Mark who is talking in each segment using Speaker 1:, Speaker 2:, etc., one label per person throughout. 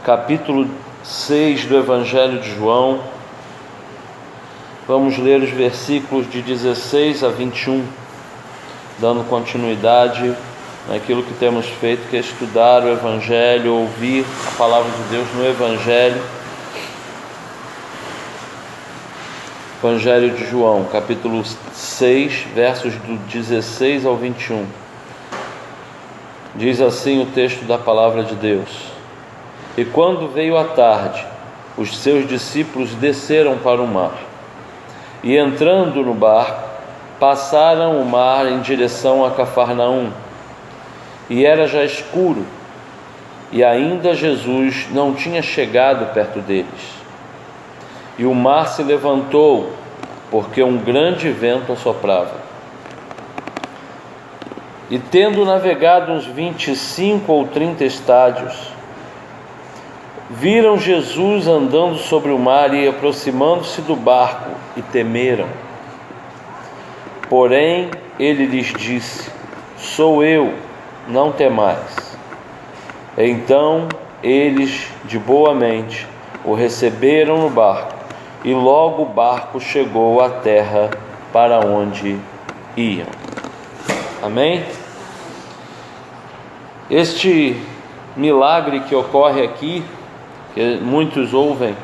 Speaker 1: capítulo 6 do Evangelho de João. Vamos ler os versículos de 16 a 21, dando continuidade naquilo que temos feito, que é estudar o Evangelho, ouvir a palavra de Deus no Evangelho. Evangelho de João, capítulo 6, versos do 16 ao 21. Diz assim o texto da palavra de Deus: E quando veio a tarde, os seus discípulos desceram para o mar, e entrando no barco, passaram o mar em direção a Cafarnaum. E era já escuro, e ainda Jesus não tinha chegado perto deles. E o mar se levantou, porque um grande vento assoprava. E tendo navegado uns 25 ou 30 estádios, viram Jesus andando sobre o mar e aproximando-se do barco, e temeram. Porém, ele lhes disse: Sou eu, não temais. Então eles, de boa mente, o receberam no barco, e logo o barco chegou à terra para onde iam. Amém? Este milagre que ocorre aqui, que muitos ouvem,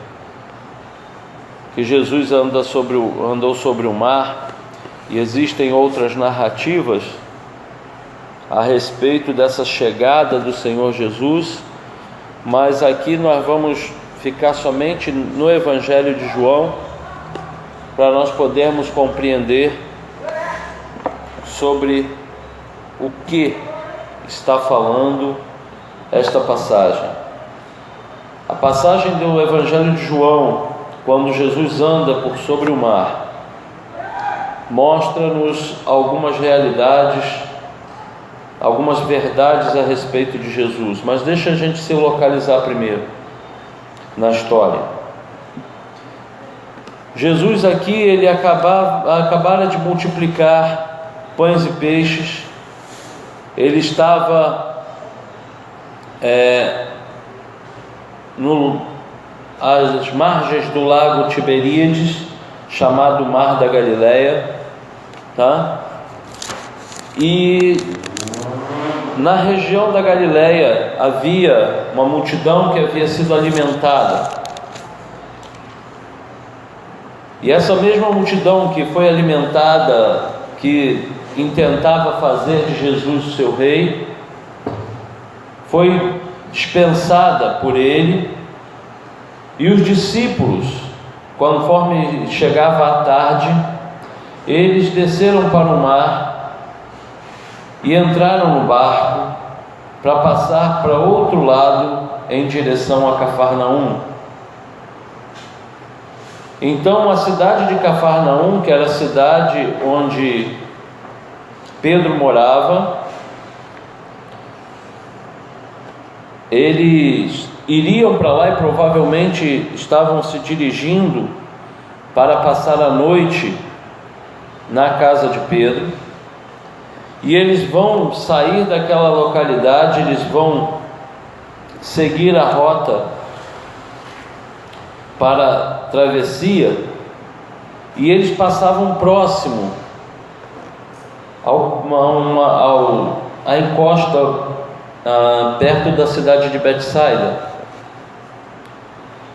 Speaker 1: que Jesus andou sobre o mar, e existem outras narrativas a respeito dessa chegada do Senhor Jesus, mas aqui nós vamos ficar somente no Evangelho de João, para nós podermos compreender sobre o que está falando esta passagem. A passagem do Evangelho de João, quando Jesus anda por sobre o mar, mostra-nos algumas realidades, algumas verdades a respeito de Jesus, mas deixa a gente se localizar primeiro na história. Jesus aqui, ele acabara de multiplicar pães e peixes. Ele estava às margens do lago Tiberíades, chamado Mar da Galileia, tá? E na região da Galileia havia uma multidão que havia sido alimentada. E essa mesma multidão que foi alimentada, que intentava fazer de Jesus o seu rei, foi dispensada por ele. E os discípulos, conforme chegava a tarde, eles desceram para o mar e entraram no barco para passar para outro lado em direção a Cafarnaum. Então a cidade de Cafarnaum, que era a cidade onde Pedro morava, eles iriam para lá e provavelmente estavam se dirigindo para passar a noite na casa de Pedro. E eles vão sair daquela localidade, eles vão seguir a rota para a travessia, e eles passavam próximo à encosta, perto da cidade de Betsaida.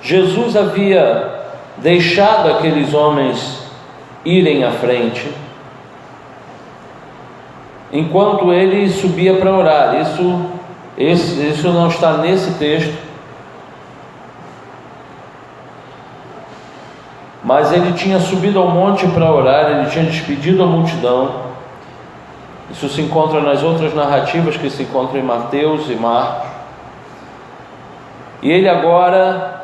Speaker 1: Jesus havia deixado aqueles homens irem à frente, enquanto ele subia para orar. Isso não está nesse texto, mas ele tinha subido ao monte para orar, ele tinha despedido a multidão. Isso se encontra nas outras narrativas que se encontram em Mateus e Marcos. E ele agora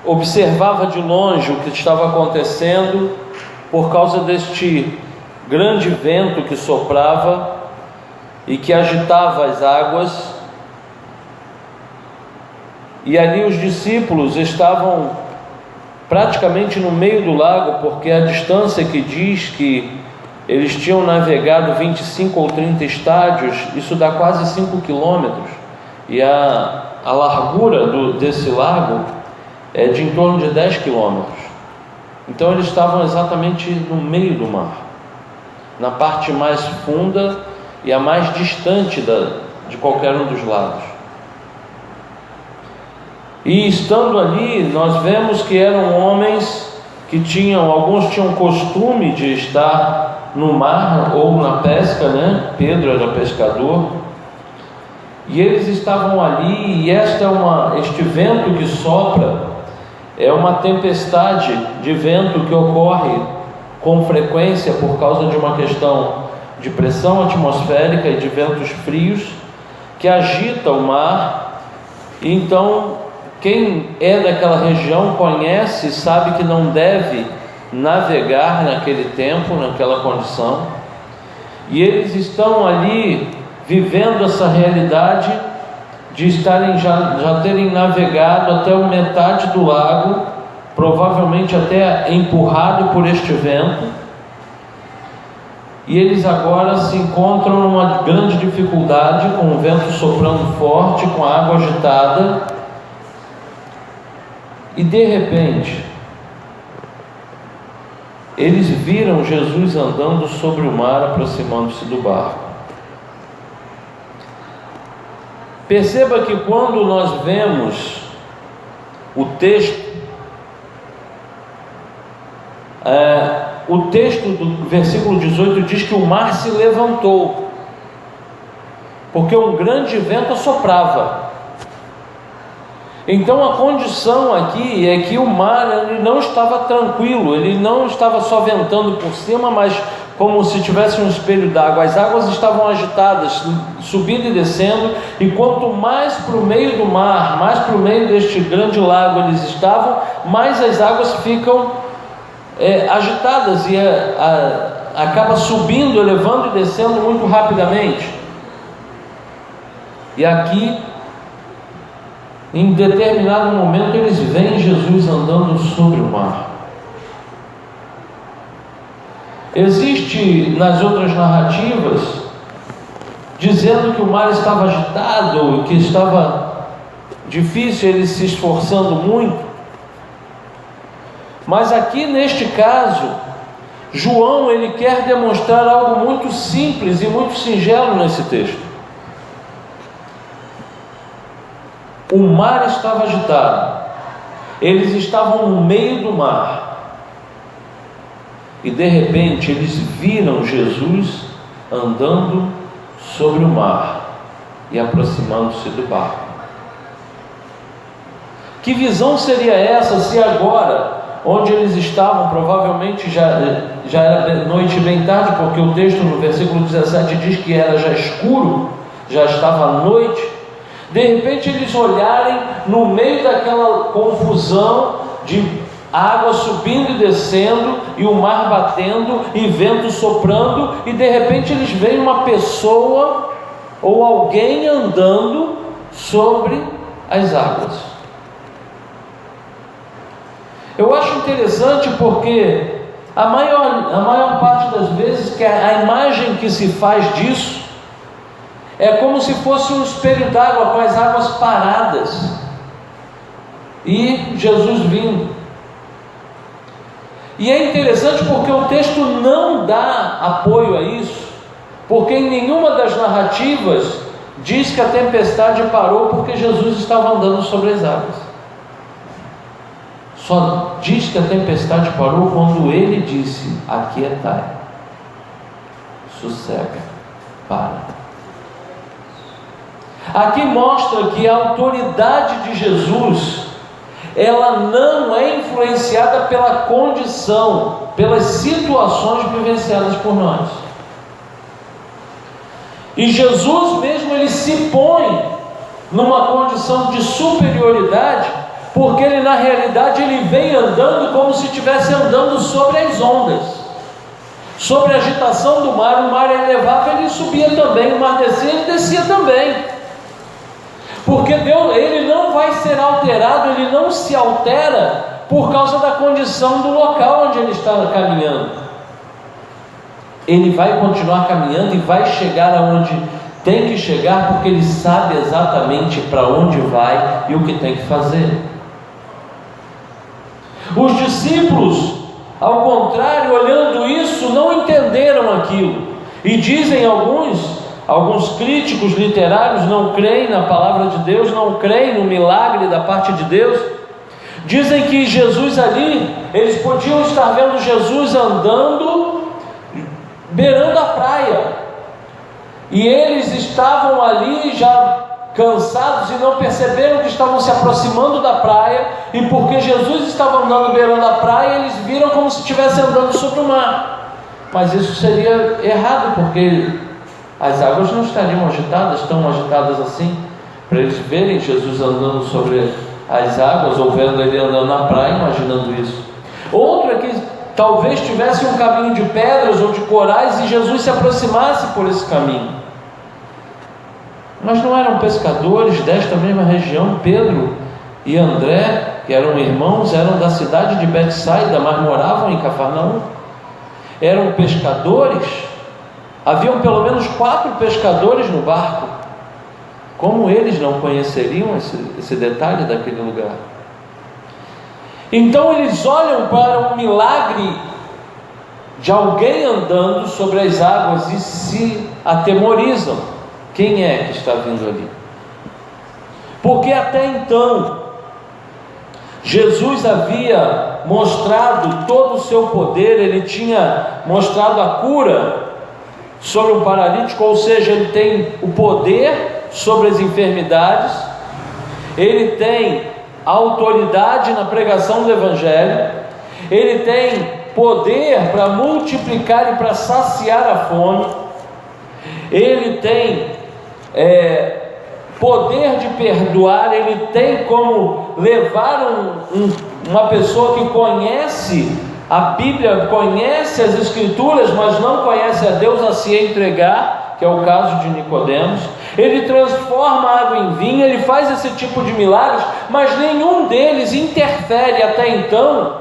Speaker 1: observava de longe o que estava acontecendo, por causa deste grande vento que soprava e que agitava as águas. E ali os discípulos estavam praticamente no meio do lago, porque a distância que diz que eles tinham navegado 25 ou 30 estádios, isso dá quase 5 quilômetros. e a largura desse lago é de em torno de 10 quilômetros. Então eles estavam exatamente no meio do mar, na parte mais funda e a mais distante de qualquer um dos lados. E estando ali, nós vemos que eram homens que alguns tinham costume de estar no mar ou na pesca, né? Pedro era pescador, e eles estavam ali, e este vento que sopra é uma tempestade de vento que ocorre com frequência por causa de uma questão de pressão atmosférica e de ventos frios que agita o mar. E então, quem é daquela região conhece e sabe que não deve navegar naquele tempo, naquela condição. E eles estão ali vivendo essa realidade de estarem já terem navegado até a metade do lago, provavelmente até empurrado por este vento, e eles agora se encontram numa grande dificuldade, com o vento soprando forte, com a água agitada, e de repente eles viram Jesus andando sobre o mar, aproximando-se do barco. Perceba que quando nós vemos o texto do versículo 18 diz que o mar se levantou, porque um grande vento soprava. Então a condição aqui é que o mar ele não estava tranquilo, ele não estava só ventando por cima, mas como se tivesse um espelho d'água. As águas estavam agitadas, subindo e descendo, e quanto mais para o meio do mar, mais para o meio deste grande lago eles estavam, mais as águas ficam agitadas e acaba subindo, elevando e descendo muito rapidamente. E aqui, em determinado momento, eles veem Jesus andando sobre o mar. Existe nas outras narrativas dizendo que o mar estava agitado, que estava difícil, ele se esforçando muito. Mas aqui neste caso, João ele quer demonstrar algo muito simples e muito singelo nesse texto. O mar estava agitado, eles estavam no meio do mar, e de repente eles viram Jesus andando sobre o mar e aproximando-se do barco. Que visão seria essa se agora, onde eles estavam, provavelmente já era noite bem tarde, porque o texto no versículo 17 diz que era já escuro, já estava noite, de repente eles olharem no meio daquela confusão de água subindo e descendo, e o mar batendo, e vento soprando, e de repente eles veem uma pessoa ou alguém andando sobre as águas. Eu acho interessante porque a maior parte das vezes que a imagem que se faz disso é como se fosse um espelho d'água com as águas paradas e Jesus vindo. E é interessante porque o texto não dá apoio a isso, porque em nenhuma das narrativas diz que a tempestade parou porque Jesus estava andando sobre as águas. Só diz que a tempestade parou quando ele disse: aquietai, sossega, para. Aqui mostra que a autoridade de Jesus, ela não é influenciada pela condição, pelas situações vivenciadas por nós. E Jesus mesmo, ele se põe numa condição de superioridade, porque ele na realidade ele vem andando como se estivesse andando sobre as ondas, sobre a agitação do mar. O mar elevava, ele subia também, o mar descia, ele descia também. Porque Deus, ele não vai ser alterado, ele não se altera por causa da condição do local onde ele está caminhando. Ele vai continuar caminhando e vai chegar aonde tem que chegar porque ele sabe exatamente para onde vai e o que tem que fazer. Os discípulos, ao contrário, olhando isso, não entenderam aquilo. E dizem alguns críticos literários, não creem na palavra de Deus, não creem no milagre da parte de Deus. Dizem que Jesus ali, eles podiam estar vendo Jesus andando, beirando a praia. E eles estavam ali já cansados e não perceberam que estavam se aproximando da praia. E porque Jesus estava andando beirando a praia, eles viram como se estivesse andando sobre o mar. Mas isso seria errado, porque as águas não estariam agitadas, tão agitadas assim, para eles verem Jesus andando sobre as águas, ou vendo ele andando na praia, imaginando isso. Outro é que talvez tivesse um caminho de pedras ou de corais e Jesus se aproximasse por esse caminho. Mas não eram pescadores desta mesma região. Pedro e André, que eram irmãos, eram da cidade de Betsaida, mas moravam em Cafarnaum. Eram pescadores. Haviam pelo menos 4 pescadores no barco. Como eles não conheceriam esse detalhe daquele lugar? Então eles olham para um milagre de alguém andando sobre as águas e se atemorizam. Quem é que está vindo ali? Porque até então Jesus havia mostrado todo o seu poder. Ele tinha mostrado a cura sobre um paralítico, ou seja, ele tem o poder sobre as enfermidades, ele tem autoridade na pregação do Evangelho, ele tem poder para multiplicar e para saciar a fome, ele tem poder de perdoar, ele tem como levar uma pessoa que conhece a Bíblia, conhece as Escrituras, mas não conhece a Deus, a se entregar, que é o caso de Nicodemos. Ele transforma a água em vinho, ele faz esse tipo de milagres, mas nenhum deles interfere até então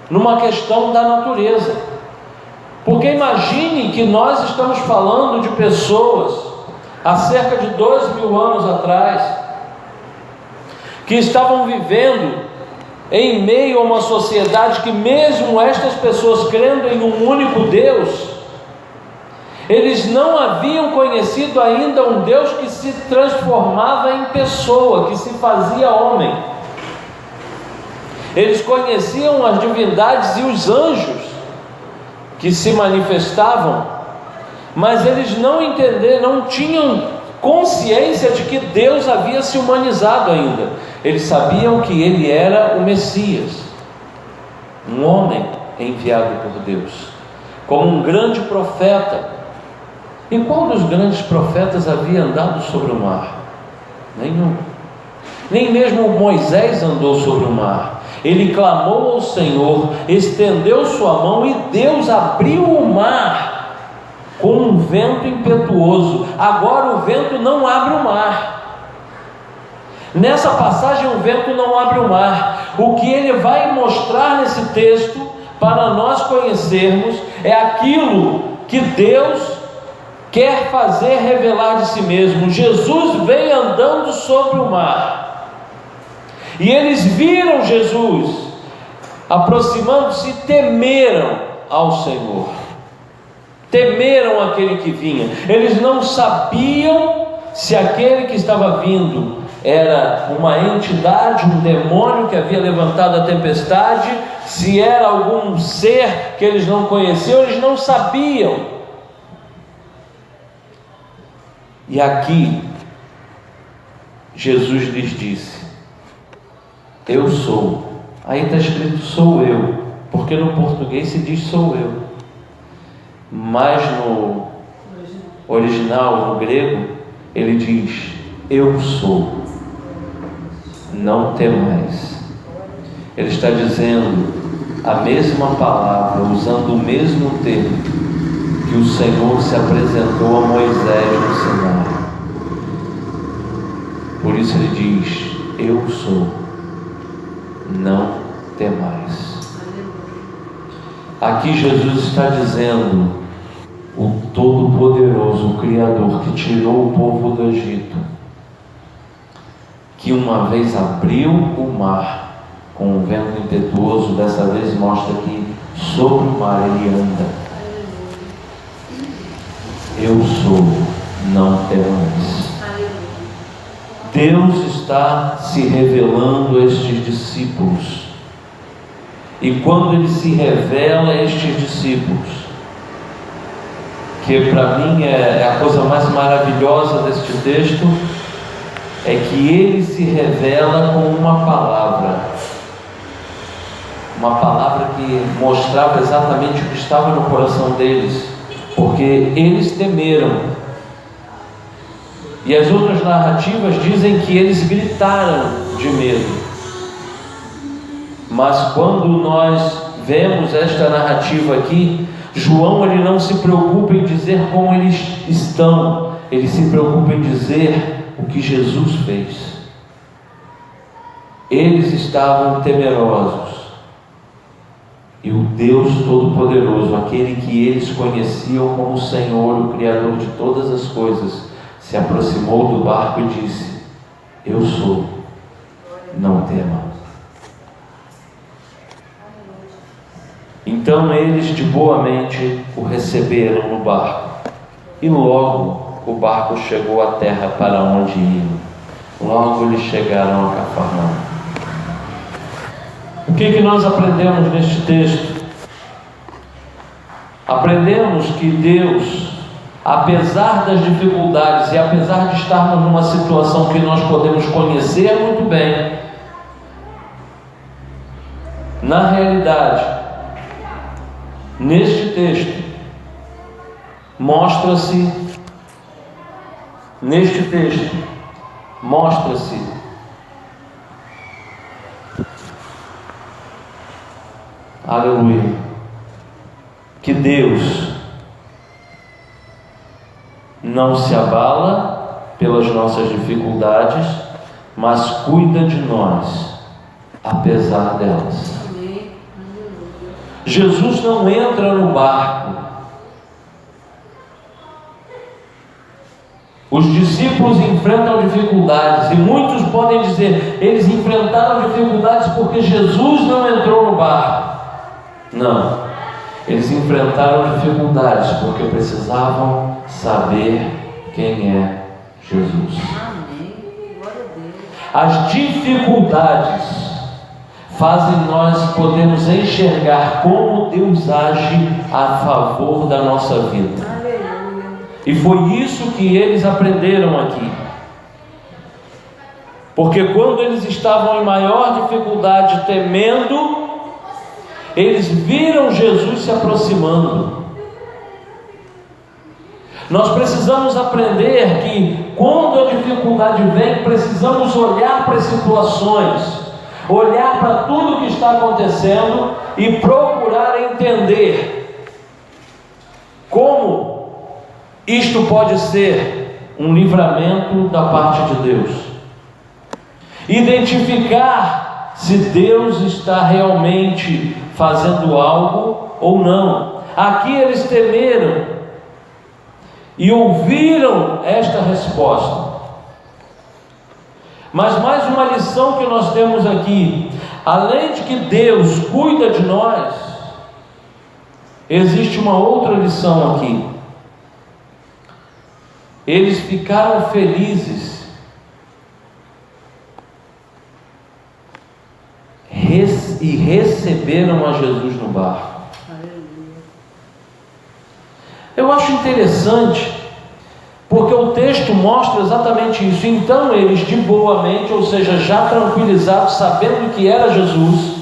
Speaker 1: numa questão da natureza. Porque imagine que nós estamos falando de pessoas há cerca de 2.000 anos atrás, que estavam vivendo em meio a uma sociedade que, mesmo estas pessoas crendo em um único Deus, eles não haviam conhecido ainda um Deus que se transformava em pessoa, que se fazia homem. Eles conheciam as divindades e os anjos que se manifestavam, mas eles não entenderam, não tinham consciência de que Deus havia se humanizado ainda. Eles sabiam que ele era o Messias, um homem enviado por Deus, como um grande profeta. E qual dos grandes profetas havia andado sobre o mar? Nenhum. Nem mesmo Moisés andou sobre o mar. Ele clamou ao Senhor, estendeu sua mão e Deus abriu o mar com um vento impetuoso. Agora o vento não abre o mar. Nessa passagem o vento não abre o mar. O que ele vai mostrar nesse texto para nós conhecermos é aquilo que Deus quer fazer revelar de si mesmo. Jesus vem andando sobre o mar. E eles viram Jesus aproximando-se e temeram ao Senhor. Temeram aquele que vinha. Eles não sabiam se aquele que estava vindo era uma entidade, um demônio que havia levantado a tempestade, se era algum ser que eles não conheciam, eles não sabiam. E aqui Jesus lhes disse: eu sou. Aí está escrito sou eu, porque no português se diz sou eu, mas no original, no grego, ele diz eu sou, não temais. Ele está dizendo a mesma palavra, usando o mesmo termo que o Senhor se apresentou a Moisés no Sinai. Por isso ele diz eu sou, não temais. Aqui Jesus está dizendo: o Todo-Poderoso Criador que tirou o povo do Egito, que uma vez abriu o mar com um vento impetuoso, dessa vez mostra que sobre o mar ele anda. Eu sou, não temas. Deus está se revelando a estes discípulos, e quando Ele se revela a estes discípulos, que para mim é a coisa mais maravilhosa deste texto, é que Ele se revela com uma palavra que mostrava exatamente o que estava no coração deles, porque eles temeram. E as outras narrativas dizem que eles gritaram de medo. Mas quando nós vemos esta narrativa aqui, João ele não se preocupa em dizer como eles estão, ele se preocupa em dizer o que Jesus fez. Eles estavam temerosos, e o Deus Todo-Poderoso, aquele que eles conheciam como Senhor, o Criador de todas as coisas, se aproximou do barco e disse: eu sou, não tema. Então eles de boa mente o receberam no barco, e logo o barco chegou à terra para onde iam. Logo eles chegaram a Cafarnaum. O que nós aprendemos neste texto? Aprendemos que Deus, apesar das dificuldades e apesar de estarmos numa situação que nós podemos conhecer muito bem, na realidade, neste texto, mostra-se aleluia, que Deus não se abala pelas nossas dificuldades, mas cuida de nós apesar delas. Jesus não entra no barco. Os discípulos enfrentam dificuldades, e muitos podem dizer, eles enfrentaram dificuldades porque Jesus não entrou no barco. Não, eles enfrentaram dificuldades porque precisavam saber quem é Jesus. As dificuldades fazem nós podermos enxergar como Deus age a favor da nossa vida. E foi isso que eles aprenderam aqui. Porque quando eles estavam em maior dificuldade, temendo, eles viram Jesus se aproximando. Nós precisamos aprender que quando a dificuldade vem, precisamos olhar para as situações, olhar para tudo que está acontecendo e procurar entender como isto pode ser um livramento da parte de Deus. Identificar se Deus está realmente fazendo algo ou não. Aqui eles temeram e ouviram esta resposta. Mas mais uma lição que nós temos aqui: além de que Deus cuida de nós, existe uma outra lição aqui. Eles ficaram felizes e receberam a Jesus no barco. Eu acho interessante, porque o texto mostra exatamente isso. Então eles, de boa mente, ou seja, já tranquilizados, sabendo que era Jesus,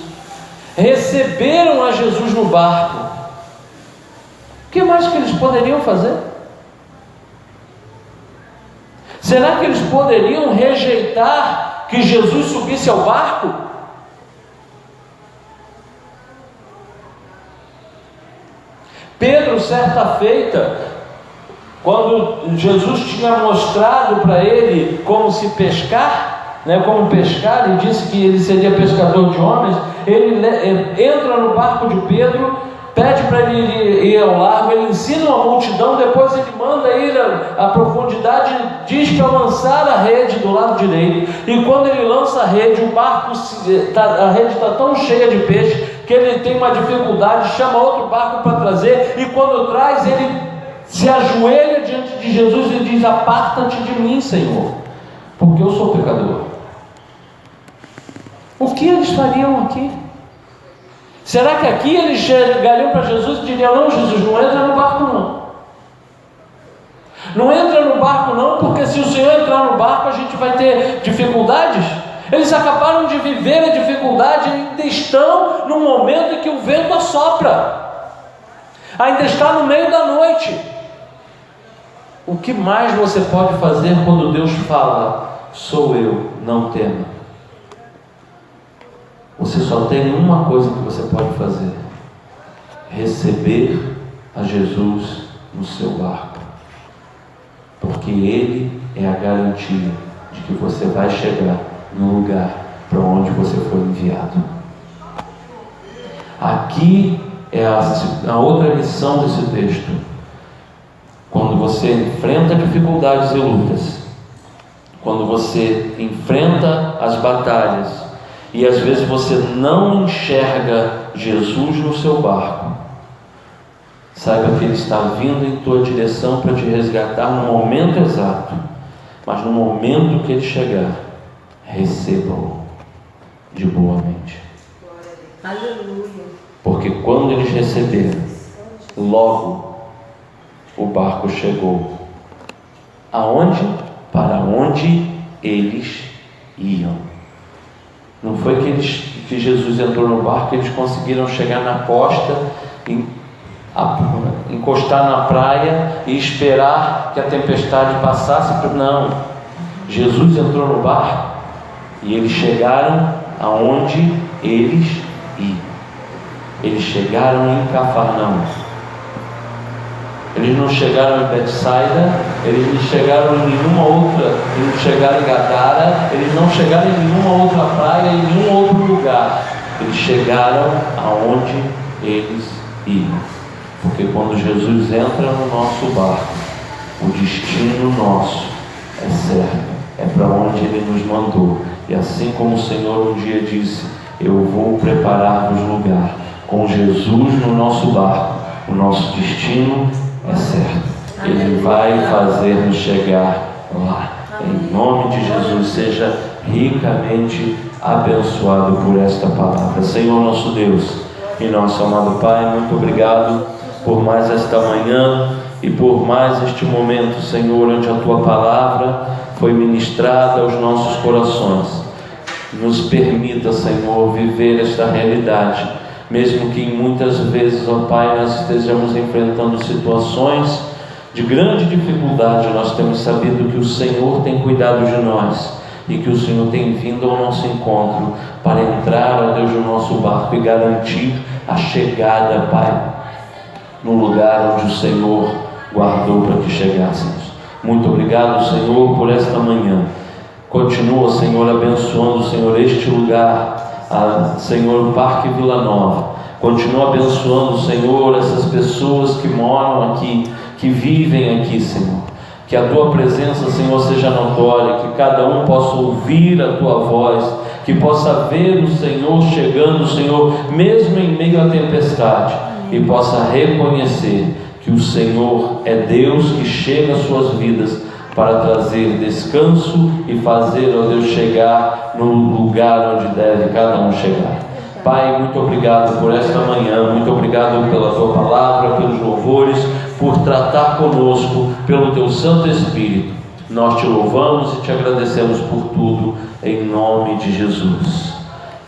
Speaker 1: receberam a Jesus no barco. O que mais que eles poderiam fazer? Será que eles poderiam rejeitar que Jesus subisse ao barco? Pedro, certa feita, quando Jesus tinha mostrado para ele como se pescar, como pescar, e disse que ele seria pescador de homens, ele entra no barco de Pedro, pede para ele ir ao largo, ele ensina uma multidão, depois ele manda ir à profundidade, diz para lançar a rede do lado direito, e quando ele lança a rede, a rede está tão cheia de peixe, que ele tem uma dificuldade, chama outro barco para trazer, e quando traz, ele se ajoelha diante de Jesus e diz: aparta-te de mim, Senhor, porque eu sou pecador. O que eles fariam aqui? Será que aqui eles chegariam para Jesus e diriam: não, Jesus, não entra no barco não. Não entra no barco não, porque se o Senhor entrar no barco, a gente vai ter dificuldades? Eles acabaram de viver a dificuldade, ainda estão no momento em que o vento assopra, ainda está no meio da noite. O que mais você pode fazer quando Deus fala: sou eu, não tema? Você só tem uma coisa que você pode fazer: receber a Jesus no seu barco, porque Ele é a garantia de que você vai chegar no lugar para onde você foi enviado. Aqui é a outra lição desse texto. Quando você enfrenta dificuldades e lutas, quando você enfrenta as batalhas, e às vezes você não enxerga Jesus no seu barco, saiba que Ele está vindo em tua direção para te resgatar no momento exato. Mas no momento que Ele chegar, receba-o de boa mente.
Speaker 2: Aleluia.
Speaker 1: Porque quando eles receberam, logo o barco chegou. Aonde? Para onde eles iam. Não foi que Jesus entrou no barco e eles conseguiram chegar na costa, encostar na praia e esperar que a tempestade passasse. Não, Jesus entrou no barco e eles chegaram aonde eles iam. Eles chegaram em Cafarnaum. Eles não chegaram em Betsaida, eles não chegaram em nenhuma outra, eles não chegaram em Gadara, eles não chegaram em nenhuma outra praia, em nenhum outro lugar. Eles chegaram aonde eles iam. Porque quando Jesus entra no nosso barco, o destino nosso é certo, é para onde Ele nos mandou. E assim como o Senhor um dia disse: eu vou preparar-vos lugar. Com Jesus no nosso barco, o nosso destino é certo. Ele vai fazer-nos chegar lá. Em nome de Jesus, seja ricamente abençoado por esta palavra. Senhor nosso Deus e nosso amado Pai, muito obrigado por mais esta manhã e por mais este momento, Senhor, onde a Tua palavra foi ministrada aos nossos corações. Nos permita, Senhor, viver esta realidade, mesmo que muitas vezes, ó Pai, nós estejamos enfrentando situações de grande dificuldade. Nós temos sabido que o Senhor tem cuidado de nós e que o Senhor tem vindo ao nosso encontro para entrar, ó Deus, no nosso barco e garantir a chegada, Pai, no lugar onde o Senhor guardou para que chegássemos. Muito obrigado, Senhor, por esta manhã. Continua, Senhor, abençoando, Senhor, este lugar, Senhor, o Parque Vila Nova. Continua abençoando, Senhor, essas pessoas que moram aqui, que vivem aqui, Senhor. Que a Tua presença, Senhor, seja notória, que cada um possa ouvir a Tua voz, que possa ver o Senhor chegando, Senhor, mesmo em meio à tempestade, e possa reconhecer que o Senhor é Deus que chega às suas vidas para trazer descanso e fazer, ó Deus, chegar no lugar onde deve cada um chegar. Pai, muito obrigado por esta manhã, muito obrigado pela Tua palavra, pelos louvores, por tratar conosco, pelo Teu Santo Espírito. Nós Te louvamos e Te agradecemos por tudo, em nome de Jesus.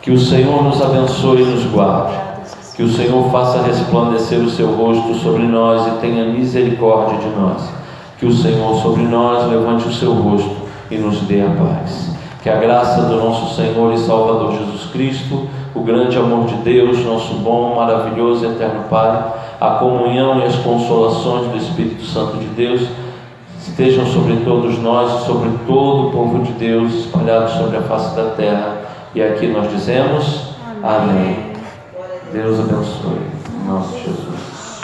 Speaker 1: Que o Senhor nos abençoe e nos guarde, que o Senhor faça resplandecer o Seu rosto sobre nós e tenha misericórdia de nós. Que o Senhor sobre nós levante o Seu rosto e nos dê a paz. Que a graça do nosso Senhor e Salvador Jesus Cristo, o grande amor de Deus, nosso bom, maravilhoso e eterno Pai, a comunhão e as consolações do Espírito Santo de Deus estejam sobre todos nós e sobre todo o povo de Deus espalhado sobre a face da terra. E aqui nós dizemos amém. Deus abençoe.
Speaker 2: nosso Jesus.